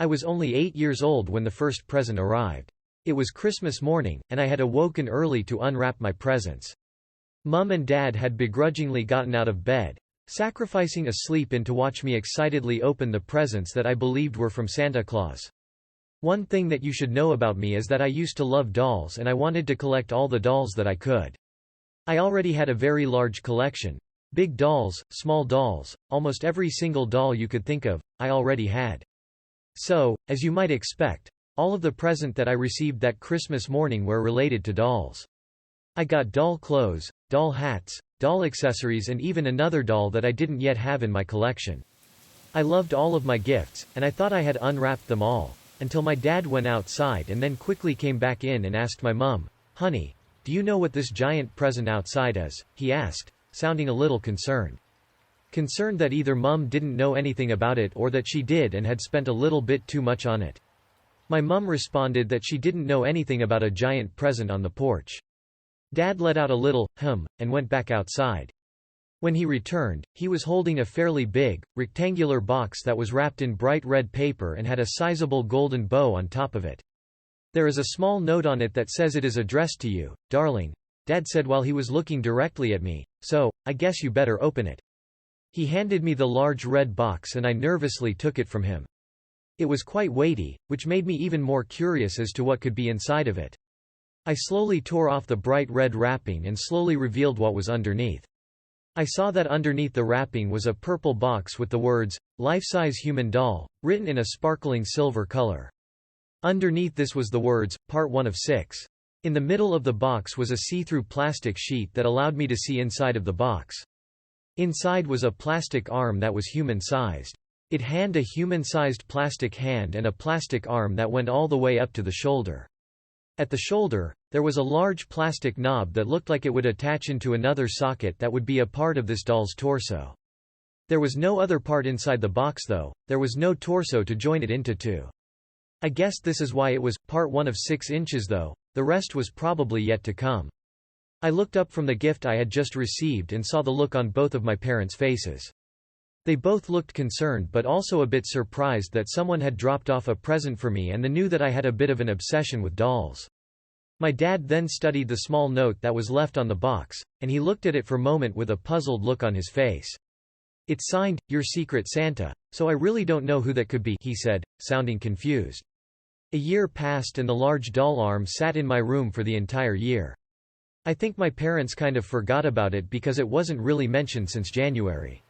I was only 8 years old when the first present arrived. It was Christmas morning, and I had awoken early to unwrap my presents. Mum and Dad had begrudgingly gotten out of bed, sacrificing a sleep in to watch me excitedly open the presents that I believed were from Santa Claus. One thing that you should know about me is that I used to love dolls and I wanted to collect all the dolls that I could. I already had a very large collection. Big dolls, small dolls, almost every single doll you could think of, I already had. So, as you might expect, all of the presents that I received that Christmas morning were related to dolls. I got doll clothes, doll hats, doll accessories and even another doll that I didn't yet have in my collection. I loved all of my gifts, and I thought I had unwrapped them all, until my dad went outside and then quickly came back in and asked my mum, "Honey, do you know what this giant present outside is?" he asked, sounding a little concerned. Concerned that either mum didn't know anything about it or that she did and had spent a little bit too much on it. My mum responded that she didn't know anything about a giant present on the porch. Dad let out a little and went back outside. When he returned, he was holding a fairly big, rectangular box that was wrapped in bright red paper and had a sizable golden bow on top of it. "There is a small note on it that says it is addressed to you, darling," Dad said while he was looking directly at me, "so, I guess you better open it." He handed me the large red box and I nervously took it from him. It was quite weighty, which made me even more curious as to what could be inside of it. I slowly tore off the bright red wrapping and slowly revealed what was underneath. I saw that underneath the wrapping was a purple box with the words, "Life-size human doll," written in a sparkling silver color. Underneath this was the words, "Part 1 of 6." In the middle of the box was a see-through plastic sheet that allowed me to see inside of the box. Inside was a plastic arm that was human-sized. It had a human-sized plastic hand and a plastic arm that went all the way up to the shoulder. At the shoulder, there was a large plastic knob that looked like it would attach into another socket that would be a part of this doll's torso. There was no other part inside the box though, there was no torso to join it into two. I guess this is why it was part 1 of 6 inches though, the rest was probably yet to come. I looked up from the gift I had just received and saw the look on both of my parents' faces. They both looked concerned but also a bit surprised that someone had dropped off a present for me and they knew that I had a bit of an obsession with dolls. My dad then studied the small note that was left on the box, and he looked at it for a moment with a puzzled look on his face. "It's signed, Your Secret Santa, so I really don't know who that could be," he said, sounding confused. A year passed and the large doll arm sat in my room for the entire year. I think my parents kind of forgot about it because it wasn't really mentioned since January.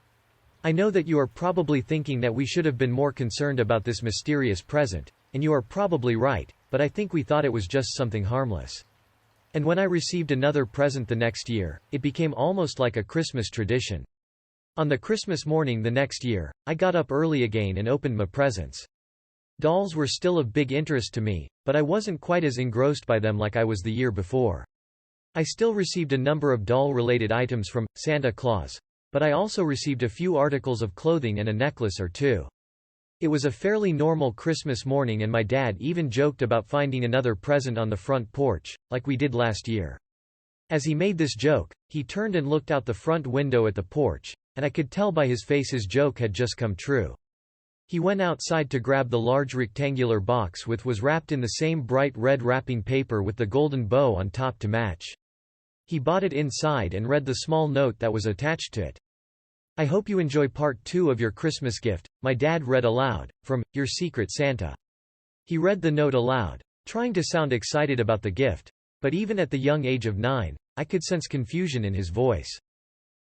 I know that you are probably thinking that we should have been more concerned about this mysterious present, and you are probably right, but I think we thought it was just something harmless. And when I received another present the next year, it became almost like a Christmas tradition. On the Christmas morning the next year, I got up early again and opened my presents. Dolls were still of big interest to me, but I wasn't quite as engrossed by them like I was the year before. I still received a number of doll-related items from Santa Claus, but I also received a few articles of clothing and a necklace or two. It was a fairly normal Christmas morning and my dad even joked about finding another present on the front porch, like we did last year. As he made this joke, he turned and looked out the front window at the porch, and I could tell by his face his joke had just come true. He went outside to grab the large rectangular box which was wrapped in the same bright red wrapping paper with the golden bow on top to match. He bought it inside and read the small note that was attached to it. "I hope you enjoy part 2 of your Christmas gift," my dad read aloud, from Your Secret Santa. He read the note aloud, trying to sound excited about the gift, but even at the young age of 9, I could sense confusion in his voice.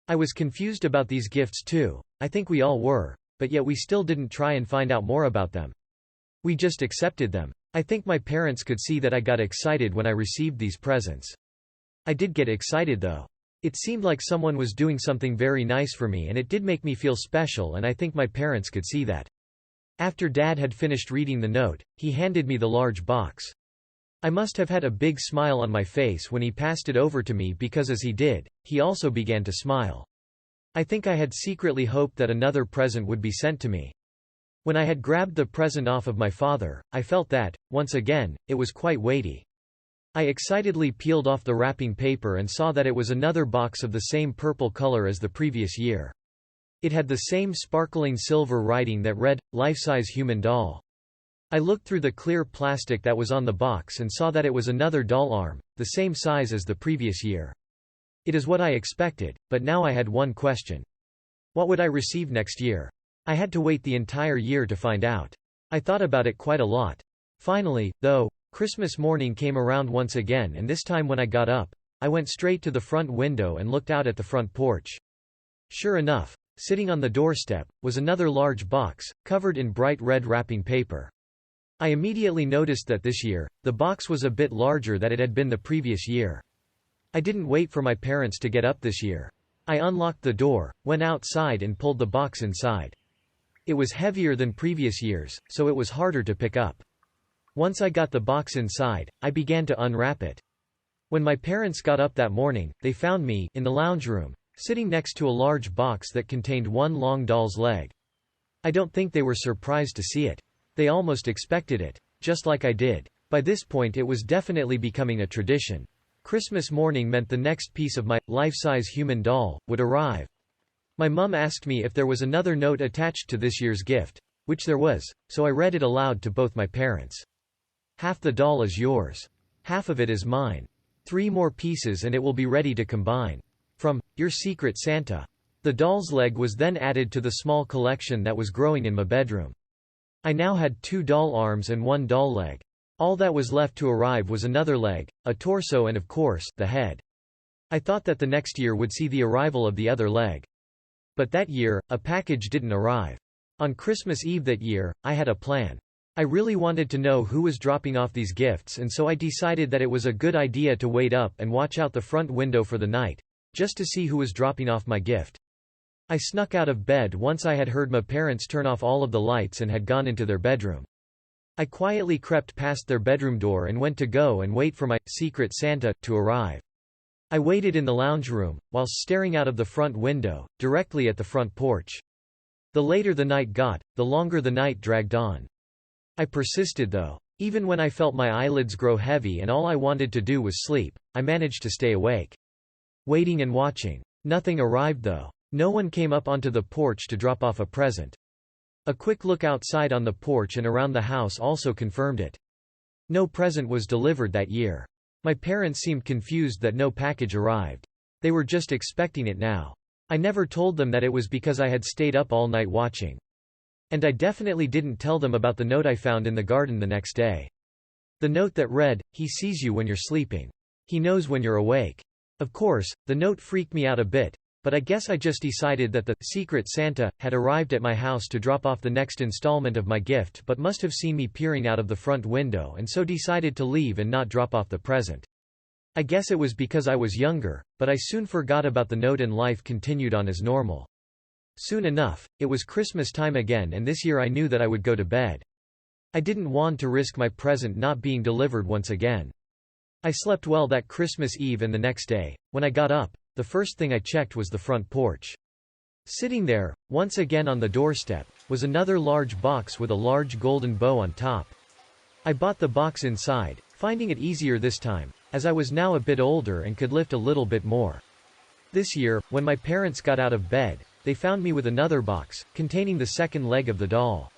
I was confused about these gifts too, I think we all were, but yet we still didn't try and find out more about them. We just accepted them. I think my parents could see that I got excited when I received these presents. I did get excited though. It seemed like someone was doing something very nice for me and it did make me feel special and I think my parents could see that. After Dad had finished reading the note, he handed me the large box. I must have had a big smile on my face when he passed it over to me because as he did, he also began to smile. I think I had secretly hoped that another present would be sent to me. When I had grabbed the present off of my father, I felt that, once again, it was quite weighty. I excitedly peeled off the wrapping paper and saw that it was another box of the same purple color as the previous year. It had the same sparkling silver writing that read, "Life-size human doll." I looked through the clear plastic that was on the box and saw that it was another doll arm, the same size as the previous year. It is what I expected, but now I had one question. What would I receive next year? I had to wait the entire year to find out. I thought about it quite a lot. Finally, though, Christmas morning came around once again, and this time when I got up, I went straight to the front window and looked out at the front porch. Sure enough, sitting on the doorstep, was another large box, covered in bright red wrapping paper. I immediately noticed that this year, the box was a bit larger than it had been the previous year. I didn't wait for my parents to get up this year. I unlocked the door, went outside and pulled the box inside. It was heavier than previous years, so it was harder to pick up. Once I got the box inside, I began to unwrap it. When my parents got up that morning, they found me in the lounge room, sitting next to a large box that contained one long doll's leg. I don't think they were surprised to see it. They almost expected it, just like I did. By this point it was definitely becoming a tradition. Christmas morning meant the next piece of my life-size human doll would arrive. My mum asked me if there was another note attached to this year's gift, which there was, so I read it aloud to both my parents. Half the doll is yours. Half of it is mine. 3 more pieces and it will be ready to combine. From Your Secret Santa. The doll's leg was then added to the small collection that was growing in my bedroom. I now had 2 doll arms and 1 doll leg. All that was left to arrive was another leg, a torso and of course, the head. I thought that the next year would see the arrival of the other leg. But that year, a package didn't arrive. On Christmas Eve that year, I had a plan. I really wanted to know who was dropping off these gifts, and so I decided that it was a good idea to wait up and watch out the front window for the night, just to see who was dropping off my gift. I snuck out of bed once I had heard my parents turn off all of the lights and had gone into their bedroom. I quietly crept past their bedroom door and went to go and wait for my Secret Santa to arrive. I waited in the lounge room, whilst staring out of the front window, directly at the front porch. The later the night got, the longer the night dragged on. I persisted though. Even when I felt my eyelids grow heavy and all I wanted to do was sleep, I managed to stay awake. Waiting and watching. Nothing arrived though. No one came up onto the porch to drop off a present. A quick look outside on the porch and around the house also confirmed it. No present was delivered that year. My parents seemed confused that no package arrived. They were just expecting it now. I never told them that it was because I had stayed up all night watching. And I definitely didn't tell them about the note I found in the garden the next day. The note that read, "He sees you when you're sleeping. He knows when you're awake." Of course, the note freaked me out a bit, but I guess I just decided that the Secret Santa had arrived at my house to drop off the next installment of my gift, but must have seen me peering out of the front window and so decided to leave and not drop off the present. I guess it was because I was younger, but I soon forgot about the note and life continued on as normal. Soon enough, it was Christmas time again, and this year I knew that I would go to bed. I didn't want to risk my present not being delivered once again. I slept well that Christmas Eve and the next day. When I got up, the first thing I checked was the front porch. Sitting there, once again on the doorstep, was another large box with a large golden bow on top. I bought the box inside, finding it easier this time, as I was now a bit older and could lift a little bit more. This year, when my parents got out of bed, they found me with another box, containing the second leg of the doll.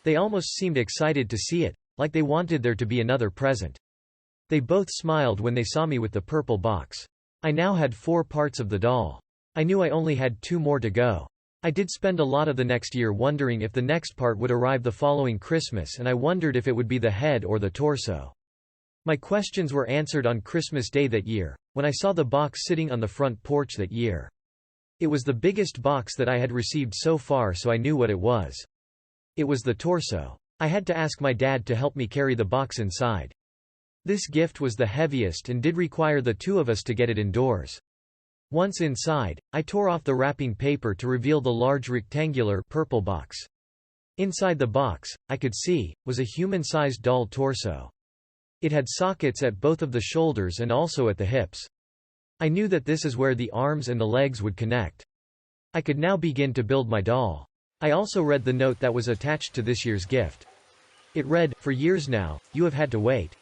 They almost seemed excited to see it, like they wanted there to be another present. They both smiled when they saw me with the purple box. I now had 4 parts of the doll. I knew I only had 2 more to go. I did spend a lot of the next year wondering if the next part would arrive the following Christmas, and I wondered if it would be the head or the torso. My questions were answered on Christmas Day that year, when I saw the box sitting on the front porch that year. It was the biggest box that I had received so far, so I knew what it was. It was the torso. I had to ask my dad to help me carry the box inside. This gift was the heaviest and did require the 2 of us to get it indoors. Once inside, I tore off the wrapping paper to reveal the large rectangular purple box. Inside the box, I could see, was a human-sized doll torso. It had sockets at both of the shoulders and also at the hips. I knew that this is where the arms and the legs would connect. I could now begin to build my doll. I also read the note that was attached to this year's gift. It read, "For years now, you have had to wait.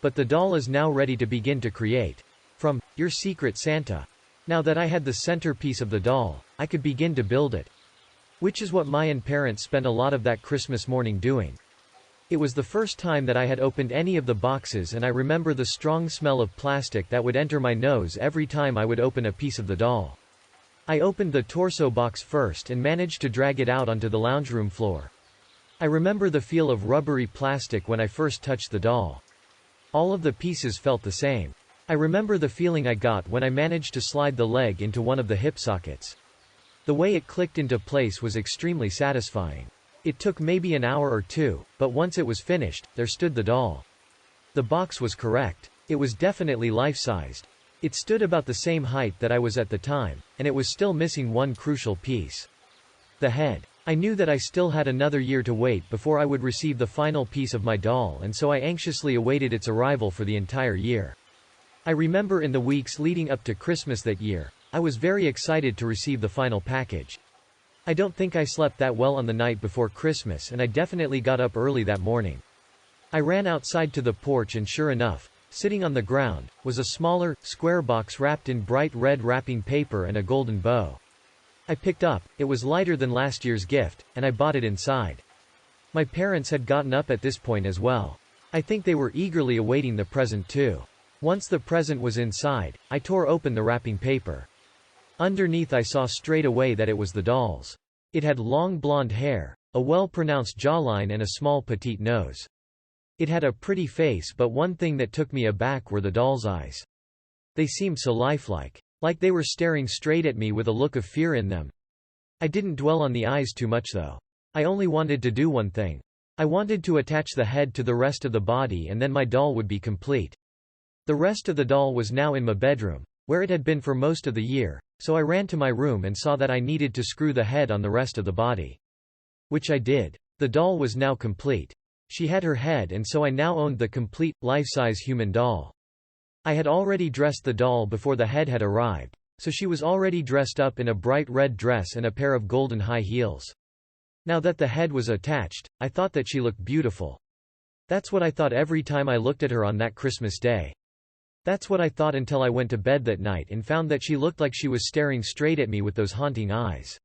But the doll is now ready to begin to create. From Your Secret Santa." Now that I had the centerpiece of the doll, I could begin to build it. Which is what my parents spent a lot of that Christmas morning doing. It was the first time that I had opened any of the boxes, and I remember the strong smell of plastic that would enter my nose every time I would open a piece of the doll. I opened the torso box first and managed to drag it out onto the lounge room floor. I remember the feel of rubbery plastic when I first touched the doll. All of the pieces felt the same. I remember the feeling I got when I managed to slide the leg into one of the hip sockets. The way it clicked into place was extremely satisfying. It took maybe an hour or two, but once it was finished, there stood the doll. The box was correct. It was definitely life-sized. It stood about the same height that I was at the time, and it was still missing one crucial piece. The head. I knew that I still had another year to wait before I would receive the final piece of my doll, and so I anxiously awaited its arrival for the entire year. I remember in the weeks leading up to Christmas that year, I was very excited to receive the final package. I don't think I slept that well on the night before Christmas, and I definitely got up early that morning. I ran outside to the porch, and sure enough, sitting on the ground, was a smaller, square box wrapped in bright red wrapping paper and a golden bow. I picked up, it was lighter than last year's gift, and I bought it inside. My parents had gotten up at this point as well. I think they were eagerly awaiting the present too. Once the present was inside, I tore open the wrapping paper. Underneath I saw straight away that it was the doll's. It had long blonde hair, a well-pronounced jawline and a small petite nose. It had a pretty face, but one thing that took me aback were the doll's eyes. They seemed so lifelike. Like they were staring straight at me with a look of fear in them. I didn't dwell on the eyes too much though. I only wanted to do one thing. I wanted to attach the head to the rest of the body, and then my doll would be complete. The rest of the doll was now in my bedroom, where it had been for most of the year, so I ran to my room and saw that I needed to screw the head on the rest of the body. Which I did. The doll was now complete. She had her head, and so I now owned the complete, life-size human doll. I had already dressed the doll before the head had arrived, so she was already dressed up in a bright red dress and a pair of golden high heels. Now that the head was attached, I thought that she looked beautiful. That's what I thought every time I looked at her on that Christmas day. That's what I thought until I went to bed that night and found that she looked like she was staring straight at me with those haunting eyes.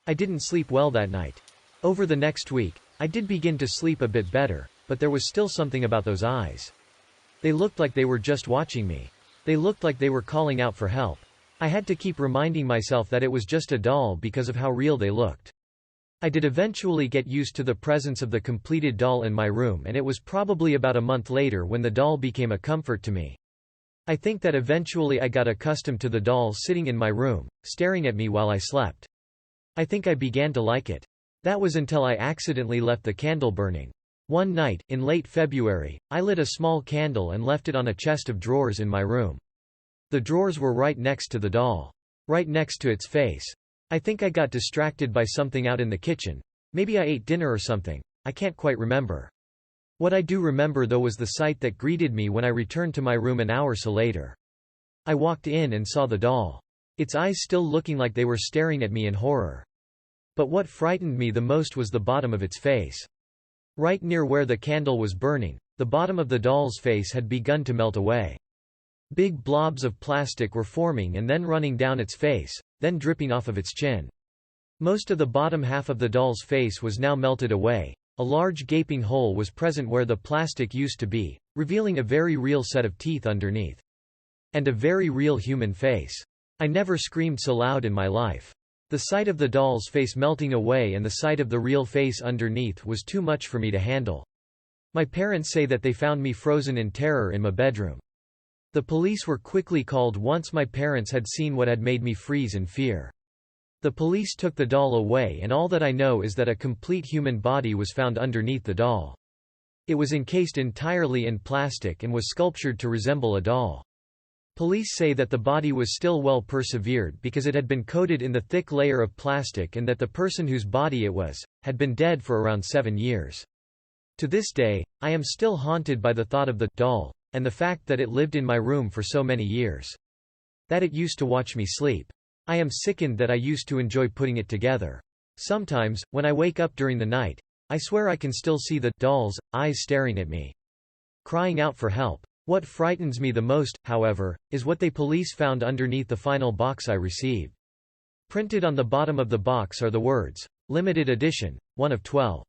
I didn't sleep well that night. Over the next week, I did begin to sleep a bit better, but there was still something about those eyes. They looked like they were just watching me. They looked like they were calling out for help. I had to keep reminding myself that it was just a doll because of how real they looked. I did eventually get used to the presence of the completed doll in my room, and it was probably about a month later when the doll became a comfort to me. I think that eventually I got accustomed to the doll sitting in my room, staring at me while I slept. I think I began to like it. That was until I accidentally left the candle burning. One night, in late February, I lit a small candle and left it on a chest of drawers in my room. The drawers were right next to the doll. Right next to its face. I think I got distracted by something out in the kitchen. Maybe I ate dinner or something. I can't quite remember. What I do remember though was the sight that greeted me when I returned to my room an hour or so later. I walked in and saw the doll. Its eyes still looking like they were staring at me in horror. But what frightened me the most was the bottom of its face. Right near where the candle was burning, the bottom of the doll's face had begun to melt away. Big blobs of plastic were forming and then running down its face, then dripping off of its chin. Most of the bottom half of the doll's face was now melted away. A large gaping hole was present where the plastic used to be, revealing a very real set of teeth underneath. And a very real human face. I never screamed so loud in my life. The sight of the doll's face melting away and the sight of the real face underneath was too much for me to handle. My parents say that they found me frozen in terror in my bedroom. The police were quickly called once my parents had seen what had made me freeze in fear. The police took the doll away, and all that I know is that a complete human body was found underneath the doll. It was encased entirely in plastic and was sculptured to resemble a doll. Police say that the body was still well persevered because it had been coated in the thick layer of plastic, and that the person whose body it was, had been dead for around 7 years. To this day, I am still haunted by the thought of the doll, and the fact that it lived in my room for so many years. That it used to watch me sleep. I am sickened that I used to enjoy putting it together. Sometimes, when I wake up during the night, I swear I can still see the doll's eyes staring at me, crying out for help. What frightens me the most, however, is what the police found underneath the final box I received. Printed on the bottom of the box are the words, "Limited edition, 1 of 12."